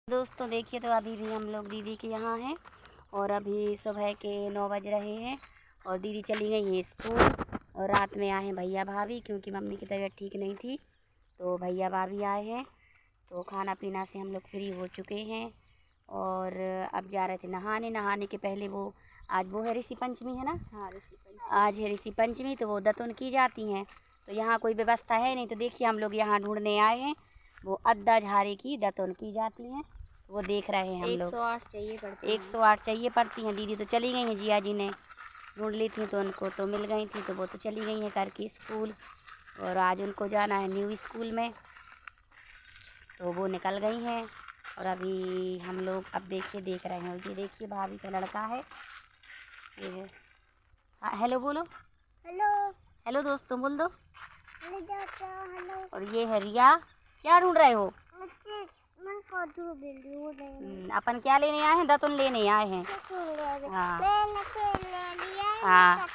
दोस्तों देखिए, तो अभी भी हम लोग दीदी के यहाँ हैं और अभी सुबह के 9 बज रहे हैं और दीदी चली गई है स्कूल। और रात में आए हैं भैया भाभी, क्योंकि मम्मी की तबीयत ठीक नहीं थी तो भैया भाभी आए हैं। तो खाना पीना से हम लोग फ्री हो चुके हैं और अब जा रहे थे नहाने। नहाने के पहले आज वो है ऋषि पंचमी, है ना? हाँ, ऋषि पंचमी। आज है ऋषि पंचमी, तो वो दतुन की जाती हैं। तो यहाँ कोई व्यवस्था है नहीं, तो देखिए हम लोग यहाँ ढूंढने आए हैं। वो अद्दा झाड़ी की दतुन की जाती हैं, वो देख रहे हैं हम लोग। 108 चाहिए पड़ती है। 108 चाहिए पड़ती हैं। दीदी तो चली गई हैं, जिया जी ने ढूंढ ली थी तो उनको तो मिल गई थी, तो वो तो चली गई हैं करके स्कूल। और आज उनको जाना है न्यू स्कूल में, तो वो निकल गई हैं। और अभी हम लोग अब देख रहे हैं। ये देखिए भाभी का लड़का है, ये है। हाँ, हेलो बोलो। हेलो हेलो दोस्तों बोल दो। हेलो। और ये है रिया। क्या ढूंढ रहे हो? अपन क्या लेने आए हैं? दतुन लेने आए हैं। हाँ हाँ,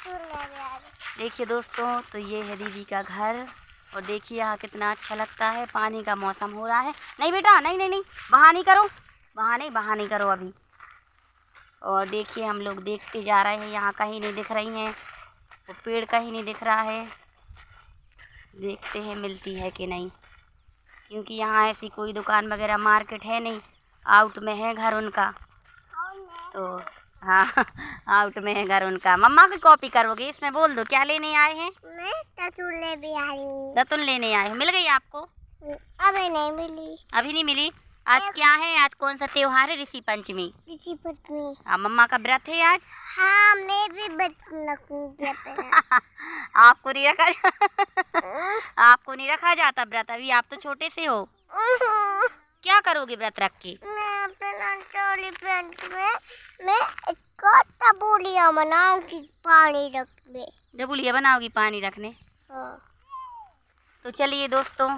देखिए दोस्तों, तो ये है दीदी का घर। और देखिए यहाँ कितना अच्छा लगता है। पानी का मौसम हो रहा है। नहीं बेटा, नहीं नहीं नहीं, वहाँ नहीं करो, वहाँ नहीं करो अभी। और देखिए हम लोग देखते जा रहे हैं, यहाँ कहीं नहीं दिख रही हैं, वो पेड़ कहीं नहीं दिख रहा है। देखते हैं मिलती है कि नहीं, क्योंकि यहाँ ऐसी कोई दुकान वगैरह मार्केट है नहीं, आउट में है घर उनका। तो हाँ आउट में है घर उनका। मम्मा की कॉपी करोगे? इसमें बोल दो क्या लेने आए हैं। मैं दतुन लेने आए हैं। मिल गई आपको? अभी नहीं मिली। अभी नहीं मिली? आज क्या है? आज कौन सा त्योहार है? ऋषि पंचमी। ऋषि पंचमी। हाँ, मम्मा का व्रत है आज। हाँ, मैं भी आपको नहीं रखा आपको नहीं रखा जाता व्रत? अभी आप तो छोटे से हो। क्या करोगे व्रत रख के? मैं डबूलिया बनाऊंगी पानी रखने। डबुलिया बनाओगी पानी रखने? हाँ। तो चलिए दोस्तों,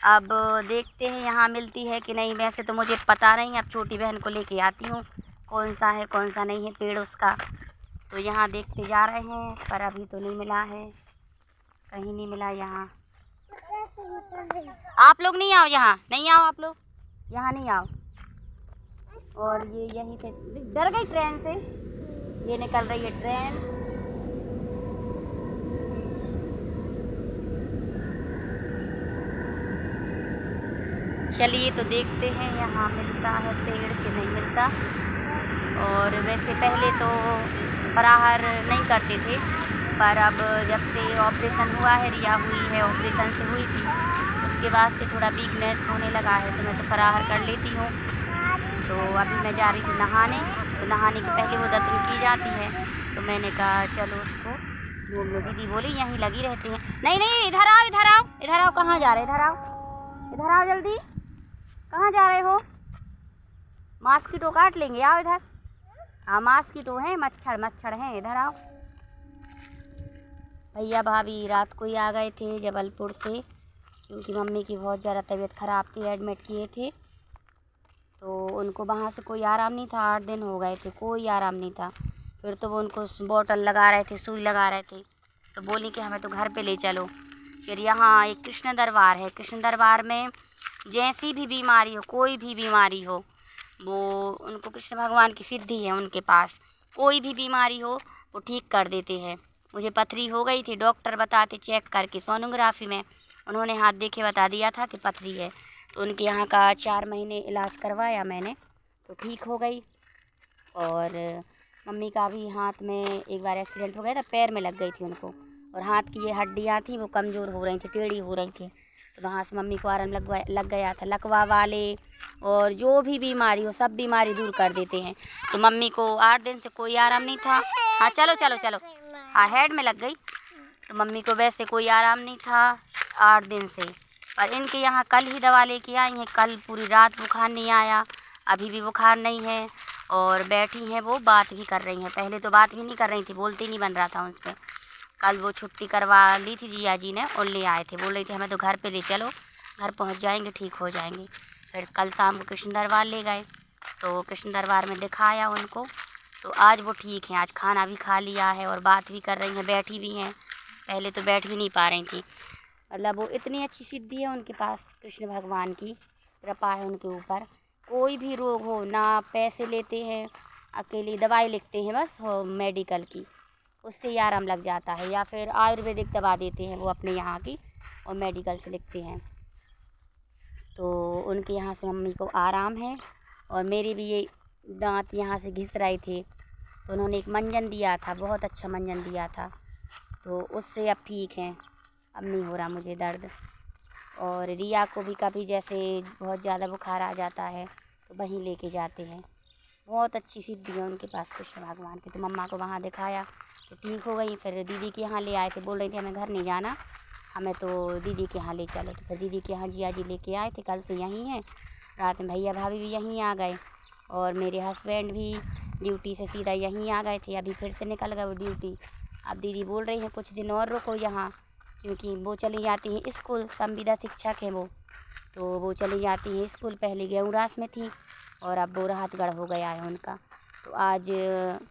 अब देखते हैं यहाँ मिलती है कि नहीं। वैसे तो मुझे पता नहीं, अब छोटी बहन को लेके आती हूँ कौन सा है कौन सा नहीं है पेड़ उसका। तो यहाँ देखते जा रहे हैं, पर अभी तो नहीं मिला है, कहीं नहीं मिला यहाँ। आप लोग नहीं आओ, यहाँ नहीं आओ, आप लोग यहाँ नहीं आओ। और ये यहीं से डर गई ट्रेन से, ये निकल रही है ट्रेन। चलिए तो देखते हैं यहाँ मिलता है पेड़ कि नहीं मिलता। और वैसे पहले तो फराहर नहीं करते थे, पर अब जब से ऑपरेशन हुआ है, रिया हुई है, ऑपरेशन से हुई थी, उसके बाद से थोड़ा वीकनेस होने लगा है, तो मैं तो फराहर कर लेती हूँ। तो अभी मैं जा रही थी नहाने, तो नहाने के पहले वो दतुन की जाती है, तो मैंने कहा चलो उसको घूम लो। दीदी बोली यहीं लगी रहती हैं। नहीं नहीं, इधर आओ इधर आओ इधर आओ। कहाँ जा रहे? इधर आओ जल्दी। कहाँ जा रहे हो? मॉस्किटो काट लेंगे, आओ इधर। हाँ, मॉस्किटो हैं, मच्छर हैं, इधर आओ। भैया भाभी रात को ही आ गए थे जबलपुर से, क्योंकि मम्मी की बहुत ज़्यादा तबीयत ख़राब थी, एडमिट किए थे। तो उनको वहाँ से कोई आराम नहीं था, 8 दिन हो गए थे, कोई आराम नहीं था। फिर तो वो उनको बॉटल लगा रहे थे, सुई लगा रहे थे, तो बोली कि हमें तो घर पे ले चलो। फिर यहाँ एक कृष्ण दरबार है, कृष्ण दरबार में जैसी भी बीमारी हो, कोई भी बीमारी हो, वो उनको कृष्ण भगवान की सिद्धि है उनके पास। कोई भी बीमारी हो वो ठीक कर देते हैं। मुझे पथरी हो गई थी, डॉक्टर बताते चेक करके सोनोग्राफी में उन्होंने हाथ देखे बता दिया था कि पथरी है। तो उनके यहाँ का 4 महीने इलाज करवाया मैंने, तो ठीक हो गई। और मम्मी का भी हाथ में एक बार एक्सीडेंट हो गया था, पैर में लग गई थी उनको, और हाथ की ये हड्डियाँ थी वो कमज़ोर हो रही थी, टेढ़ी हो रही थी, तो वहाँ से मम्मी को आराम लग गया था। लकवा वाले और जो भी बीमारी हो, सब बीमारी दूर कर देते हैं। तो मम्मी को 8 दिन से कोई आराम नहीं था। हाँ चलो चलो चलो, हाँ हेड में लग गई, तो मम्मी को वैसे कोई आराम नहीं था 8 दिन से। पर इनके यहाँ कल ही दवा लेके आई हैं, कल पूरी रात बुखार नहीं आया, अभी भी बुखार नहीं है। और बैठी हैं वो, बात भी कर रही हैं। पहले तो बात भी नहीं कर रही थी, बोलते नहीं बन रहा था उन पर। कल वो छुट्टी करवा ली थी जिया जी ने और ले आए थे, बोल रही थी हमें तो घर पे ले चलो, घर पहुंच जाएंगे, ठीक हो जाएंगे। फिर कल शाम को कृष्ण दरबार ले गए, तो कृष्ण दरबार में दिखाया उनको, तो आज वो ठीक हैं। आज खाना भी खा लिया है और बात भी कर रही हैं, बैठी भी हैं। पहले तो बैठ भी नहीं पा रही थी। मतलब वो इतनी अच्छी सिद्धि है उनके पास, कृष्ण भगवान की कृपा है उनके ऊपर कोई भी रोग हो ना पैसे लेते हैं, अकेली दवाई लिखते हैं बस मेडिकल की, उससे ही आराम लग जाता है, या फिर आयुर्वेदिक दवा देते हैं वो अपने यहाँ की और मेडिकल से लिखते हैं। तो उनके यहाँ से मम्मी को आराम है। और मेरे भी ये दांत यहाँ से घिस रहे थे, तो उन्होंने एक मंजन दिया था, बहुत अच्छा मंजन दिया था, तो उससे अब ठीक है, अब नहीं हो रहा मुझे दर्द। और रिया को भी कभी जैसे बहुत ज़्यादा बुखार आ जाता है तो वहीं लेके जाते हैं, बहुत अच्छी सिद्धि है उनके पास कृष्ण भगवान की। तो मम्मा को वहाँ दिखाया तो ठीक हो गई। फिर दीदी के यहाँ ले आए थे, बोल रही थी हमें घर नहीं जाना, हमें तो दीदी के यहाँ ले चलो। तो फिर दीदी के यहाँ जिया जी लेके आए थे, कल से यहीं हैं। रात में भैया भाभी भी यहीं आ गए और मेरे हस्बैंड भी ड्यूटी से सीधा यहीं आ गए थे, अभी फिर से निकल गए वो ड्यूटी। अब दीदी बोल रही हैं कुछ दिन और रुको यहाँ, क्योंकि वो चली जाती हैं स्कूल, संविदा शिक्षक है वो, तो वो चली जाती हैं स्कूल। पहले गेहूँरास में थी और अब वो राहतगढ़ हो गया है उनका। तो आज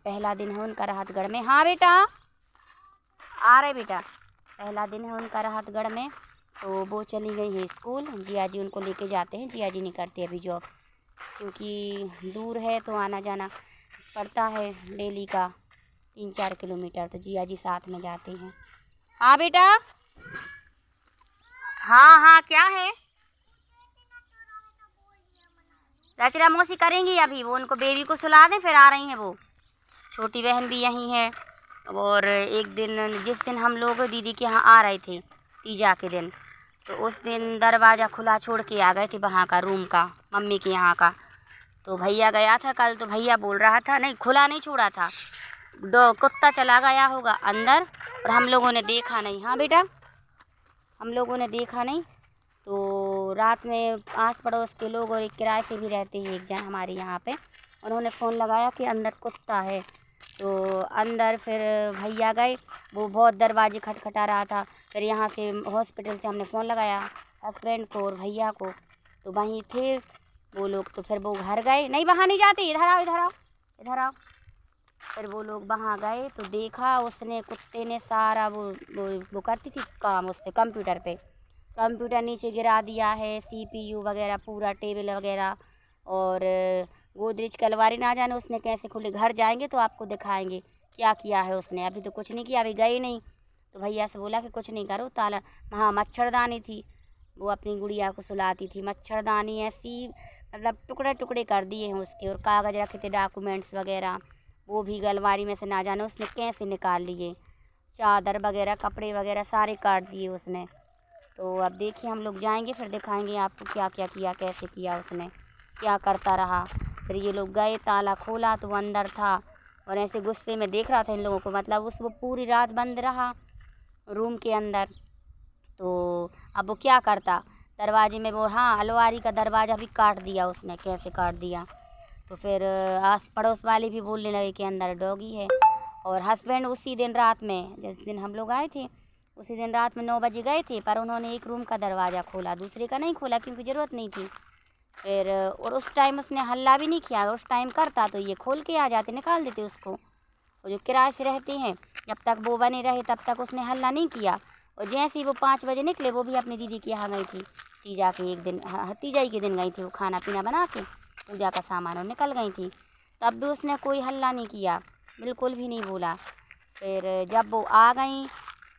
पहला दिन है उनका राहतगढ़ में। हाँ बेटा, आ रहे बेटा, पहला दिन है उनका राहतगढ़ में, तो वो चली गई है स्कूल। जिया जी उनको लेके जाते हैं, जिया जी नहीं करते अभी जॉब, क्योंकि दूर है तो आना जाना पड़ता है डेली का 3-4 किलोमीटर, तो जिया जी साथ में जाते हैं। हाँ बेटा, हाँ हाँ क्या है, रचना मौसी करेंगी अभी, वो उनको बेबी को सुला दें फिर आ रही हैं वो। छोटी बहन भी यहीं है। और एक दिन जिस दिन हम लोग दीदी के यहाँ आ रहे थे तीजा के दिन, तो उस दिन दरवाज़ा खुला छोड़ के आ गए थे वहाँ का रूम का, मम्मी के यहाँ का। तो भैया गया था कल, तो भैया बोल रहा था नहीं खुला नहीं छोड़ा था, कुत्ता चला गया होगा अंदर और हम लोगों ने देखा नहीं। हाँ बेटा, हम लोगों ने देखा नहीं। तो रात में आस पड़ोस के लोग और एक किराए से भी रहते हैं एक जन हमारे यहाँ पे, उन्होंने फ़ोन लगाया कि अंदर कुत्ता है। तो अंदर फिर भैया गए, वो बहुत दरवाजे खटखटा रहा था। फिर यहाँ से हॉस्पिटल से हमने फ़ोन लगाया हस्बैंड को और भैया को, तो वहीं थे वो लोग। तो फिर वो घर गए, नहीं वहाँ नहीं जाते, इधर आओ इधर आओ इधर आओ। फिर वो लोग वहाँ गए तो देखा उसने, कुत्ते ने सारा वो करती थी काम उस पर कंप्यूटर नीचे गिरा दिया है, CPU वगैरह पूरा, टेबल वगैरह। और गोदरेज की अलमारी ना जाने उसने कैसे खुले, घर जाएंगे तो आपको दिखाएंगे क्या किया है उसने। अभी तो कुछ नहीं किया, अभी गए नहीं। तो भैया से बोला कि कुछ नहीं करो, ताला। हाँ मच्छरदानी थी, वो अपनी गुड़िया को सुलाती थी, मच्छरदानी ऐसी मतलब टुकड़े टुकड़े कर दिए हैं उसके। और कागज़ रखे थे डॉक्यूमेंट्स वगैरह, वो भी अलमारी में से ना जाने उसने कैसे निकाल लिए। चादर वगैरह कपड़े वगैरह सारे काट दिए उसने। तो अब देखिए हम लोग जाएंगे फिर दिखाएंगे आपको क्या क्या किया, कैसे किया उसने, क्या करता रहा। फिर ये लोग गए, ताला खोला तो वो अंदर था और ऐसे गुस्से में देख रहा था इन लोगों को, मतलब वो पूरी रात बंद रहा रूम के अंदर। तो अब वो क्या करता, दरवाजे में वो, हाँ अलमारी का दरवाज़ा भी काट दिया उसने, कैसे काट दिया। तो फिर आस पड़ोस वाले भी बोलने लगे कि अंदर डॉगी है। और हस्बैंड उसी दिन रात में, जिस दिन हम लोग आए थे उसी दिन रात में 9 बजे गए थे, पर उन्होंने एक रूम का दरवाज़ा खोला, दूसरे का नहीं खोला क्योंकि ज़रूरत नहीं थी। फिर और उस टाइम उसने हल्ला भी नहीं किया, उस टाइम करता तो ये खोल के आ जाते, निकाल देते उसको। वो जो किराए से रहते हैं, जब तक वो बने रहे तब तक उसने हल्ला नहीं किया। और जैसे ही वो 5 बजे निकले, वो भी अपनी दीदी के यहाँ गई थी तीजा के एक दिन, तीजा ही के दिन गई थी वो, खाना पीना बना के पूजा का सामान और निकल गई थी। तब भी उसने कोई हल्ला नहीं किया, बिल्कुल भी नहीं बोला। फिर जब वो आ गई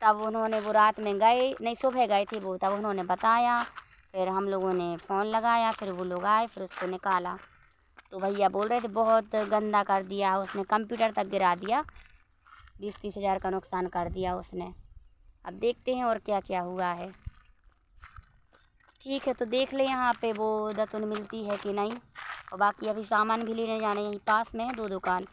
तब उन्होंने, वो रात में गए नहीं सुबह गए थे वो, तब उन्होंने बताया। फिर हम लोगों ने फ़ोन लगाया, फिर वो लोग आए, फिर उसको निकाला। तो भैया बोल रहे थे बहुत गंदा कर दिया उसने, कंप्यूटर तक गिरा दिया, 20-30 हज़ार का नुकसान कर दिया उसने। अब देखते हैं और क्या क्या हुआ है। ठीक है, तो देख ले यहाँ पे वो दतुन मिलती है कि नहीं। और बाकी अभी सामान भी लेने जाने, यहीं पास में है 2 दुकान,